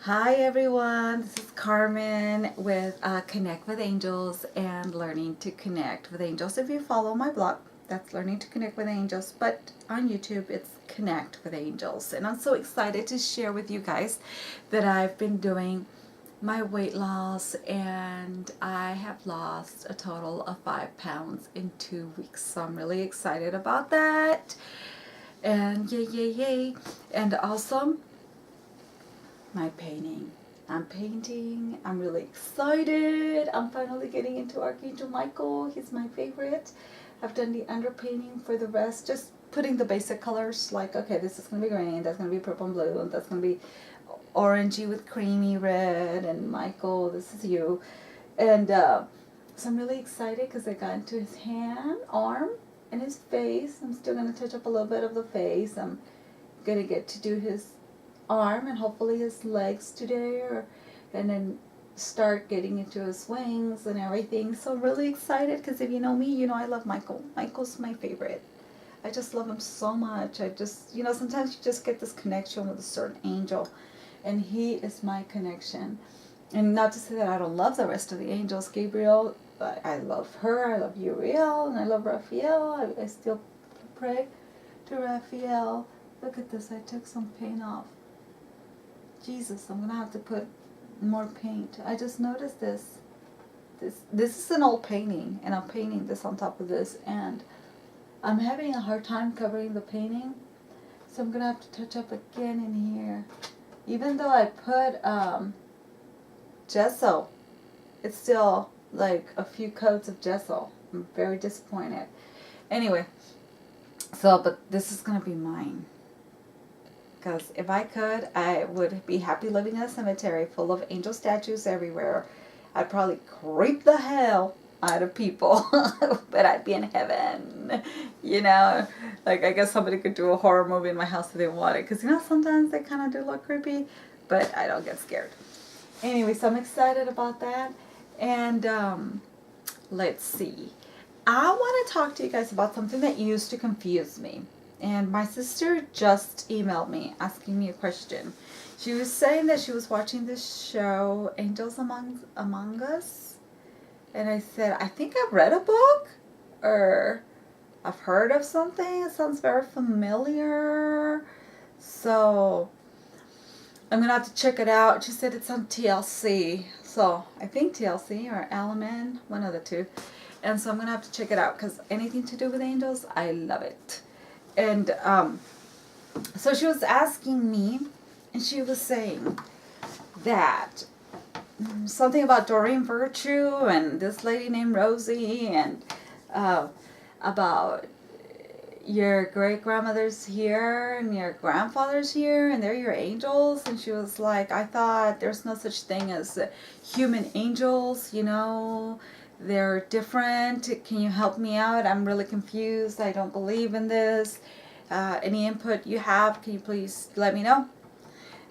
Hi everyone, this is Carmen with Connect with Angels and Learning to Connect with Angels. If you follow my blog, that's Learning to Connect with Angels, but on YouTube it's Connect with Angels. And I'm so excited to share with you guys that I've been doing my weight loss and I have lost a total of 5 pounds in 2 weeks. So I'm really excited about that. And yay, yay, yay. And also, my painting. I'm painting. I'm really excited. I'm finally getting into Archangel Michael. He's my favorite. I've done the underpainting for the rest, just putting the basic colors like, okay, this is going to be green, that's going to be purple and blue, and that's going to be orangey with creamy red, and Michael, this is you. And so I'm really excited because I got into his hand, arm, and his face. I'm still going to touch up a little bit of the face. I'm going to get to do his arm and hopefully his legs today, and then start getting into his wings and everything. So I'm really excited because if you know me, you know I love Michael. Michael's my favorite. I just love him so much. I just, sometimes you just get this connection with a certain angel, and he is my connection. And not to say that I don't love the rest of the angels, Gabriel, but I love her, I love Uriel, and I love Raphael. I still pray to Raphael. Look at this, I took some paint off. Jesus, I'm gonna have to put more paint. I just noticed this. This is an old painting, and I'm painting this on top of this, and I'm having a hard time covering the painting, so I'm gonna have to touch up again in here. Even though I put gesso, it's still like a few coats of gesso. I'm very disappointed. Anyway, but this is gonna be mine. Because if I could, I would be happy living in a cemetery full of angel statues everywhere. I'd probably creep the hell out of people, but I'd be in heaven, Like, I guess somebody could do a horror movie in my house if they wanted, because, sometimes they kind of do look creepy, but I don't get scared. Anyway, so I'm excited about that, and let's see. I want to talk to you guys about something that used to confuse me. And my sister just emailed me asking me a question. She was saying that she was watching this show, Angels Among Us. And I said, I think I've read a book, or I've heard of something. It sounds very familiar. So I'm going to have to check it out. She said it's on TLC. So I think TLC or LMN, one of the two. And so I'm going to have to check it out, because anything to do with angels, I love it. And so she was asking me, and she was saying that something about Doreen Virtue and this lady named Rosie, and about your great-grandmother's here and your grandfather's here, and they're your angels. And she was like, I thought there's no such thing as human angels, They're different. Can you help me out? I'm really confused. I don't believe in this. Any input you have, can you please let me know?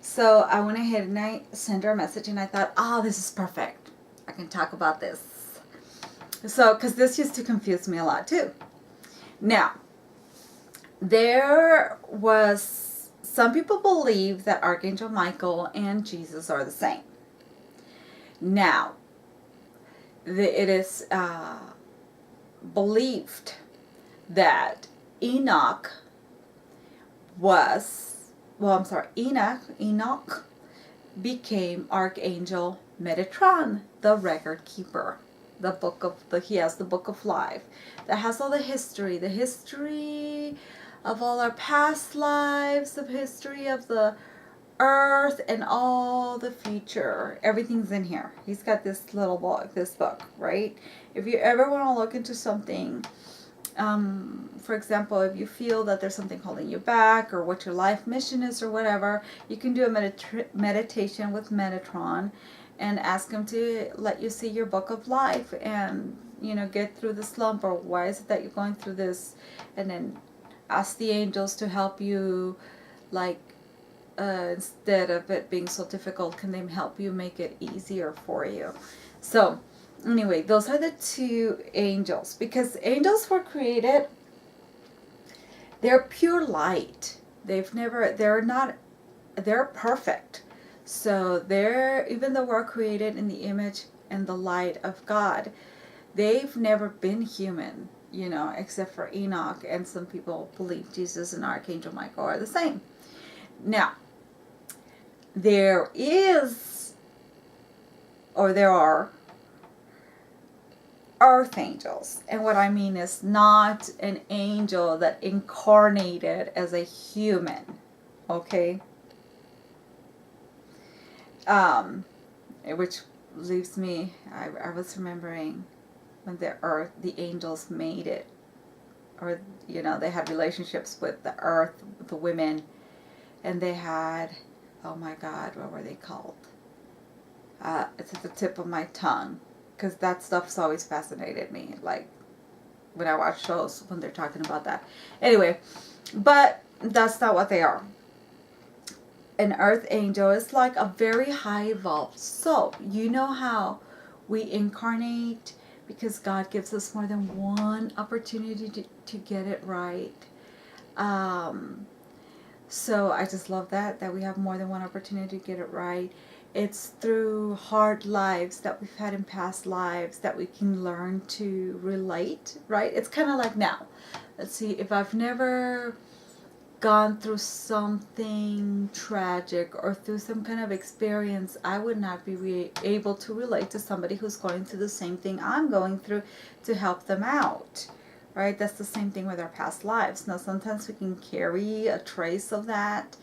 So I went ahead and I sent her a message, and I thought, this is perfect. I can talk about this. So, because this used to confuse me a lot too. Now, some people believe that Archangel Michael and Jesus are the same. Now, it is believed that Enoch became Archangel Meditaiton, the record keeper. He has the book of life that has all the history of all our past lives, the history of the earth, and all the future. Everything's in here. He's got this book, right? If you ever want to look into something, for example, if you feel that there's something holding you back, or what your life mission is, or whatever, you can do a meditation with Meditaiton and ask him to let you see your book of life and, get through the slump, or why is it that you're going through this, and then ask the angels to help you, instead of it being so difficult, can they help you make it easier for you? So anyway, those are the two angels, because angels were created, they're pure light. They're perfect. So they're, even though we're created in the image and the light of God, they've never been human, you know, except for Enoch, and some people believe Jesus and Archangel Michael are the same. Now, there is, or there are, earth angels. And what I mean is not an angel that incarnated as a human. Okay? Which leaves me, I was remembering when the angels made it, or, you know, they had relationships with the earth, with the women, and they had, oh my God, what were they called? It's at the tip of my tongue, because that stuff's always fascinated me, like when I watch shows when they're talking about that. Anyway, but that's not what they are. An earth angel is like a very high evolved soul. You know how we incarnate because God gives us more than one opportunity to get it right. So I just love that we have more than one opportunity to get it right. It's through hard lives that we've had in past lives that we can learn to relate, right? It's kind of like now. Let's see, if I've never gone through something tragic or through some kind of experience, I would not be able to relate to somebody who's going through the same thing I'm going through to help them out. Right? That's the same thing with our past lives. Now, sometimes we can carry a trace of that,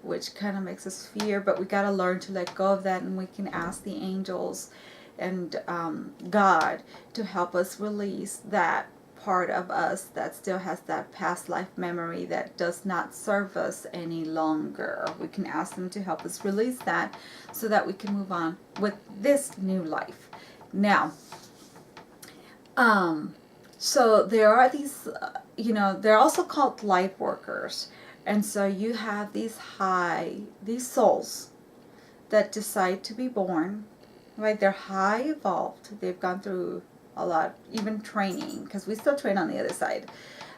which kind of makes us fear, but we got to learn to let go of that, and we can ask the angels and God to help us release that part of us that still has that past life memory that does not serve us any longer. We can ask them to help us release that so that we can move on with this new life. Now, so there are these, you know, they're also called light workers. And so you have these souls that decide to be born, right? They're high evolved. They've gone through a lot, even training, because we still train on the other side,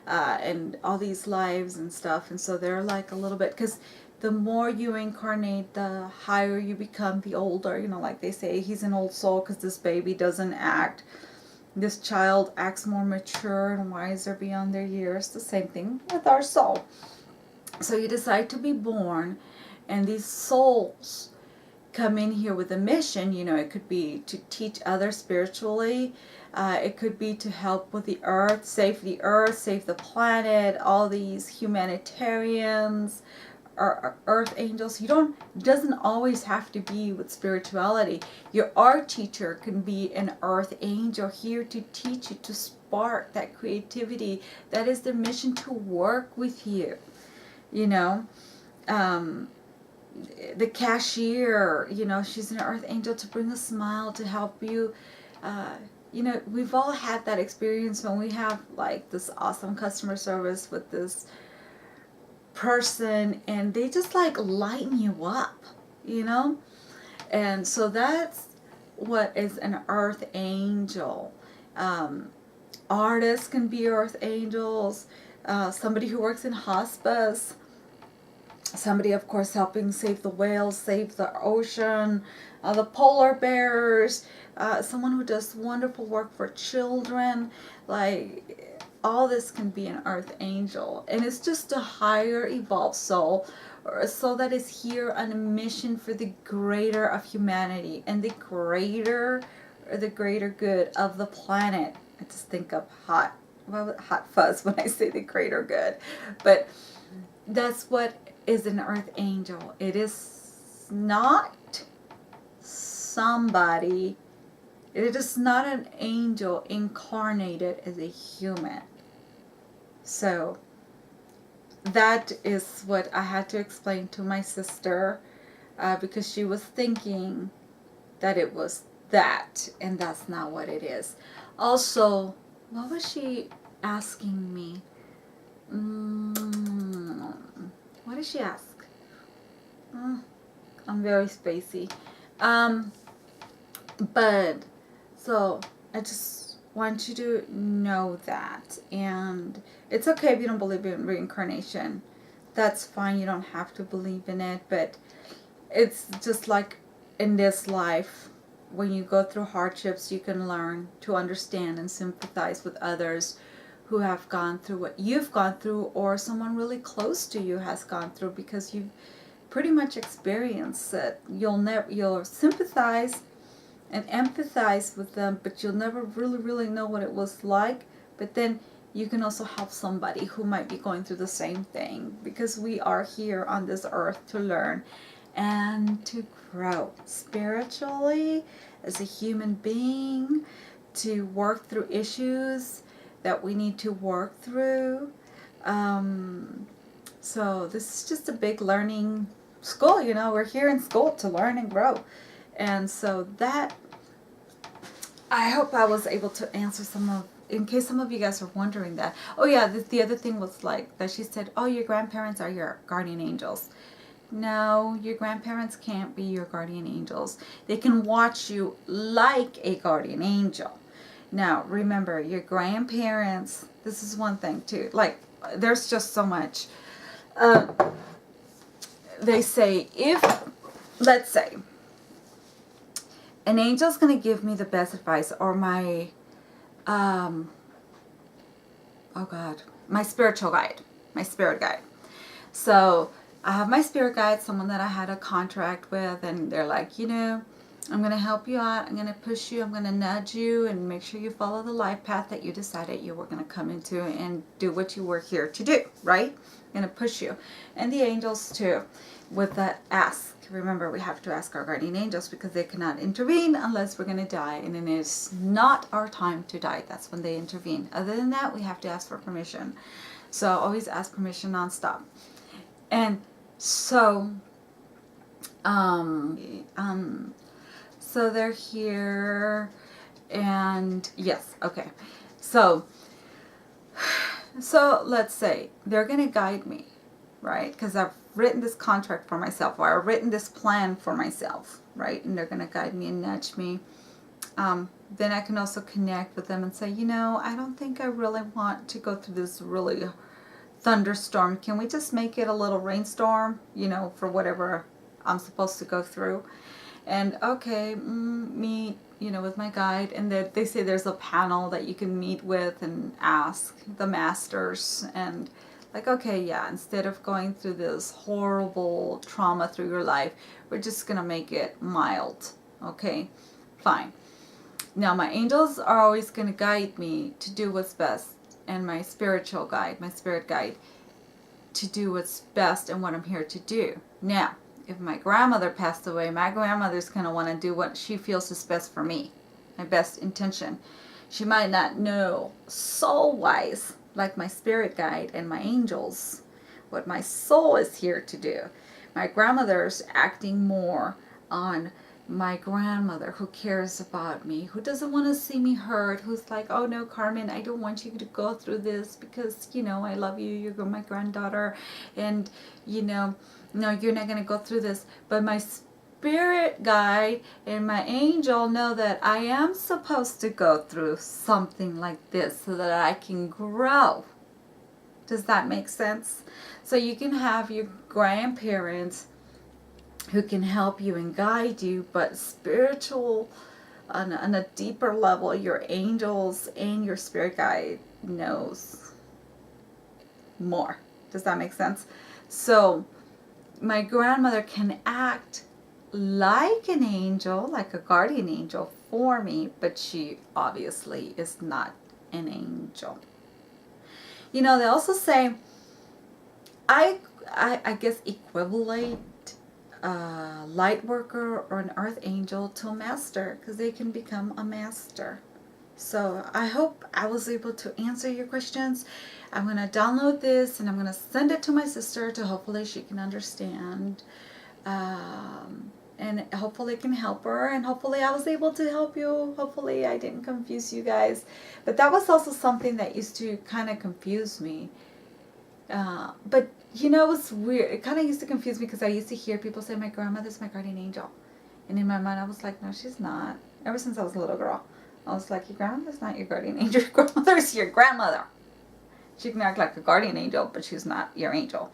and all these lives and stuff. And so they're like a little bit, because the more you incarnate, the higher you become, the older, you know, like they say, he's an old soul because this baby doesn't act. This child acts more mature and wiser beyond their years. The same thing with our soul. So you decide to be born, and these souls come in here with a mission. You know, it could be to teach others spiritually. It could be to help with the earth, save the planet, all these humanitarians, or earth angels. It doesn't always have to be with spirituality. Your art teacher can be an earth angel here to teach you, to spark that creativity. That is their mission, to work with you. You know, the cashier, you know, she's an earth angel to bring a smile, to help you. You know, we've all had that experience when we have like this awesome customer service with this person, and they just like lighten you up, you know. And so that's what is an earth angel. Artists can be earth angels. Somebody who works in hospice. Somebody, of course, helping save the whales, save the ocean, the polar bears, someone who does wonderful work for children. Like, all this can be an earth angel. And it's just a higher evolved soul, or a soul that is here on a mission for the greater of humanity and the greater good of the planet. I just think of hot fuzz when I say the greater good. But that's what is an earth angel. It is not somebody, it is not an angel incarnated as a human. So that is what I had to explain to my sister, because she was thinking that it was that, and that's not what it is. Also, what was she asking me? What did she ask? I'm very spacey. But, so, I just want you to know that. And it's okay if you don't believe in reincarnation. That's fine. You don't have to believe in it. But it's just like in this life, when you go through hardships, you can learn to understand and sympathize with others who have gone through what you've gone through, or someone really close to you has gone through, because you've pretty much experienced it. You'll sympathize and empathize with them, but you'll never really know what it was like. But then you can also help somebody who might be going through the same thing, because we are here on this earth to learn and to grow spiritually as a human being, to work through issues that we need to work through. So this is just a big learning school, you know. We're here in school to learn and grow. And so that, I hope I was able to answer some of, in case some of you guys are wondering that. Oh yeah, the other thing was like that she said, oh, your grandparents are your guardian angels. No, your grandparents can't be your guardian angels. They can watch you like a guardian angel. Now, remember, your grandparents, this is one thing too, like, there's just so much. They say, if, let's say, an angel's going to give me the best advice, or my, oh God, my spiritual guide, my spirit guide. So, I have my spirit guide, someone that I had a contract with, and they're like, you know, I'm going to help you out, I'm going to push you, I'm going to nudge you, and make sure you follow the life path that you decided you were going to come into and do what you were here to do, right? I'm going to push you. And the angels too, with the ask. Remember, we have to ask our guardian angels, because they cannot intervene unless we're going to die, and it is not our time to die. That's when they intervene. Other than that, we have to ask for permission. So always ask permission nonstop. And so, so they're here, and yes, okay. So let's say they're going to guide me, right? Because I've written this contract for myself, or I've written this plan for myself, right? And they're going to guide me and nudge me. Then I can also connect with them and say, you know, I don't think I really want to go through this really thunderstorm. Can we just make it a little rainstorm, you know, for whatever I'm supposed to go through? And okay, meet, you know, with my guide. And they say there's a panel that you can meet with and ask the masters. And like, okay, yeah, instead of going through this horrible trauma through your life, we're just going to make it mild. Okay, fine. Now, my angels are always going to guide me to do what's best. And my spiritual guide, my spirit guide, to do what's best and what I'm here to do. Now, if my grandmother passed away, my grandmother's going to want to do what she feels is best for me, my best intention. She might not know soul-wise, like my spirit guide and my angels, what my soul is here to do. My grandmother's acting more on my grandmother, who cares about me, who doesn't want to see me hurt, who's like, oh no, Carmen, I don't want you to go through this, because, you know, I love you, you're my granddaughter, and, you know, no, you're not going to go through this. But my spirit guide and my angel know that I am supposed to go through something like this so that I can grow. Does that make sense? So you can have your grandparents who can help you and guide you, but spiritual, on a deeper level, your angels and your spirit guide knows more. Does that make sense? So my grandmother can act like an angel, like a guardian angel for me, but she obviously is not an angel. You know, they also say, I guess equivalent light worker or an earth angel to a master, because they can become a master. So I hope I was able to answer your questions. I'm going to download this and I'm going to send it to my sister, to hopefully she can understand, and hopefully it can help her, and hopefully I was able to help you. Hopefully I didn't confuse you guys. But that was also something that used to kind of confuse me. But you know, it's weird. It kind of used to confuse me, because I used to hear people say, my grandmother's my guardian angel. And in my mind, I was like, no, she's not. Ever since I was a little girl, I was like, your grandmother's not your guardian angel. Your grandmother's your grandmother. She can act like a guardian angel, but she's not your angel.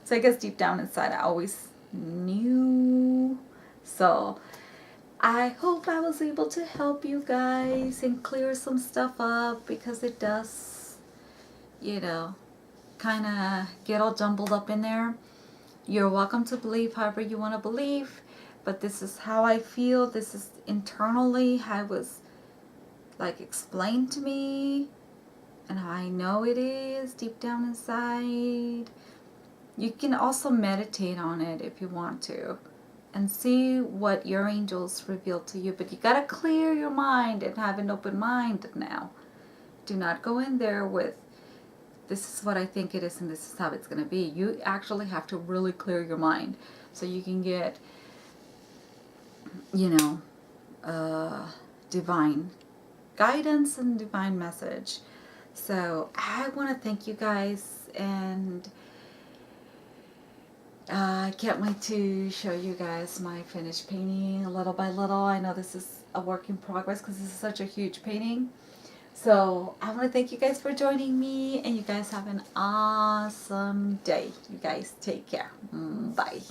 So I guess deep down inside, I always new. So I hope I was able to help you guys and clear some stuff up, because it does, you know, kind of get all jumbled up in there. You're welcome to believe however you want to believe, but this is how I feel. This is internally how it was like explained to me, and how I know it is deep down inside. You can also meditate on it if you want to, and see what your angels reveal to you. But you got to clear your mind and have an open mind now. Do not go in there with, this is what I think it is and this is how it's going to be. You actually have to really clear your mind so you can get, you know, divine guidance and divine message. So I want to thank you guys, and I can't wait to show you guys my finished painting little by little. I know this is a work in progress because this is such a huge painting. So I want to thank you guys for joining me, and you guys have an awesome day. You guys take care. Bye.